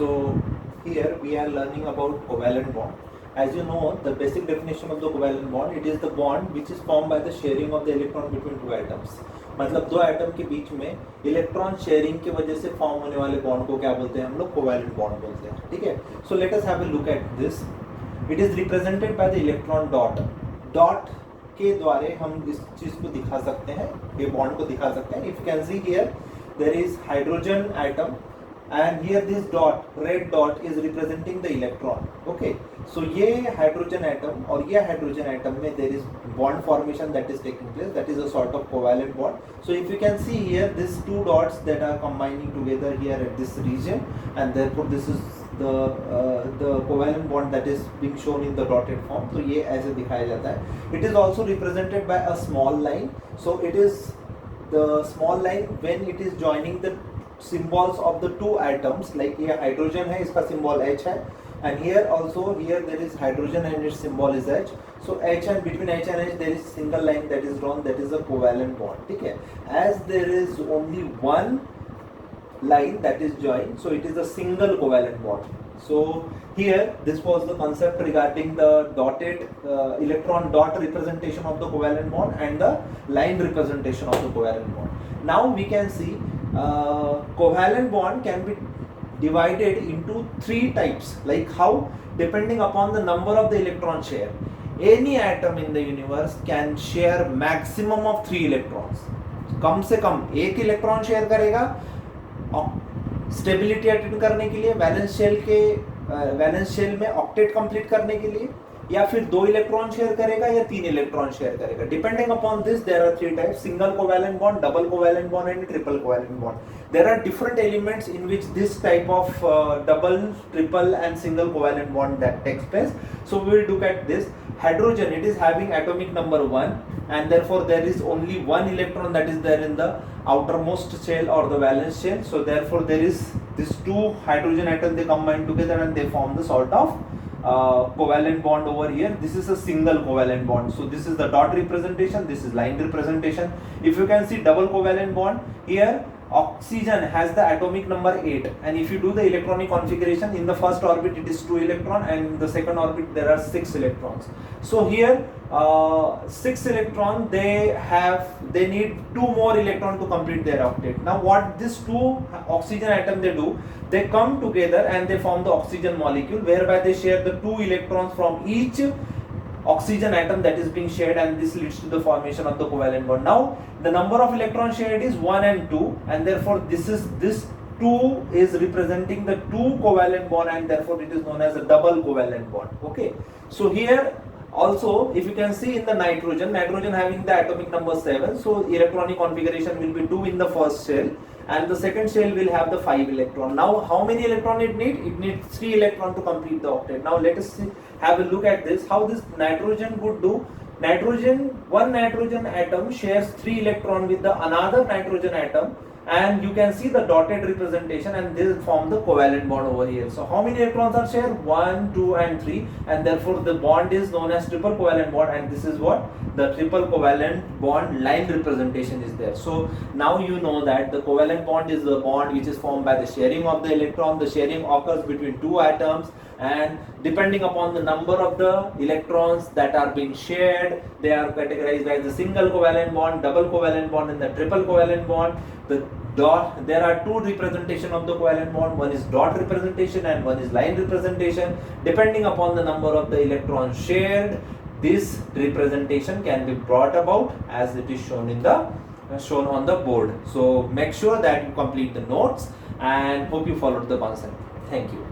So here we are learning about covalent bond. As you know, the basic definition of the covalent bond, it is the bond which is formed by the sharing of the electron between two atoms. मतलब दो atom के बीच में electron sharing की वजह से form होने वाले bond को क्या बोलते हैं हम लोग, कोवैलेंट बॉन्ड बोलते हैं. ठीक है. So let us have a look at this. It is represented by the electron dot. Dot के द्वारा हम इस चीज को दिखा सकते हैं, ये बॉन्ड को दिखा सकते हैं. If you can see here there is hydrogen atom and here this dot, red dot is representing the electron. Okay, so ये hydrogen atom और ये hydrogen atom में there is bond formation that is taking place, that is a sort of covalent bond. So if you can see here, these two dots that are combining together here at this region, and therefore this is the covalent bond that is being shown in the dotted form. तो ये ऐसे दिखाया जाता है. It is also represented by a small line. So it is the small line when it is joining the symbols of the two atoms, like here hydrogen है, इसका symbol H है, and here also here there is hydrogen and its symbol is H. So H and between H and H there is single line that is drawn, that is a covalent bond. ठीक है. As there is only one line that is joined, so it is a single covalent bond. So here this was the concept regarding the dotted electron dot representation of the covalent bond and the line representation of the covalent bond. Now we can see covalent bond can be divided into three types. Like how? Depending upon the number of the electron share, any atom in the universe can share maximum of 3 electrons. कम से कम एक electron share करेगा stability attain करने के लिए, valence shell में octet complete करने के लिए, या फिर 2 इलेक्ट्रॉन शेयर करेगा या 3 इलेक्ट्रॉन शेयर करेगा. Depending upon this there are 3 types: single covalent bond, double covalent bond and triple covalent bond. There are different elements in which this type of double, triple and single covalent bond that takes place. So we will look at this. Hydrogen, it is having atomic number 1 and therefore there is only one electron that is there in the outermost shell or the valence shell. So therefore there is these two hydrogen atoms, they combine together and they form the sort of covalent bond over here. This is a single covalent bond. So this is the dot representation, this is line representation. If you can see double covalent bond, here oxygen has the atomic number 8, and if you do the electronic configuration, in the first orbit it is 2 electron and in the second orbit there are 6 electrons. So here 6 electron, they need 2 more electron to complete their octet. Now what these 2 oxygen atom they do, they come together and they form the oxygen molecule, whereby they share the 2 electrons from each oxygen atom that is being shared, and this leads to the formation of the covalent bond. Now the number of electrons shared is 1 and 2, and therefore this 2 is representing the 2 covalent bond, and therefore it is known as a double covalent bond. Okay, so here also if you can see in the nitrogen having the atomic number 7, so electronic configuration will be 2 in the first shell and the second shell will have the 5 electron. Now how many electron it needs 3 electron to complete the octet. Now let us have a look at this, how this nitrogen would do. One nitrogen atom shares 3 electron with the another nitrogen atom, and you can see the dotted representation, and this form the covalent bond over here. So how many electrons are shared? 1, 2 and 3, and therefore the bond is known as triple covalent bond, and this is what the triple covalent bond line representation is there. So now you know that the covalent bond is the bond which is formed by the sharing of the electron. The sharing occurs between 2 atoms, and depending upon the number of the electrons that are being shared, they are categorized as the single covalent bond, double covalent bond and the triple covalent bond. The dot, there are 2 representation of the covalent bond, one is dot representation and one is line representation. Depending upon the number of the electrons shared, this representation can be brought about as it is shown on the board. So make sure that you complete the notes, and hope you followed the concept. Thank you.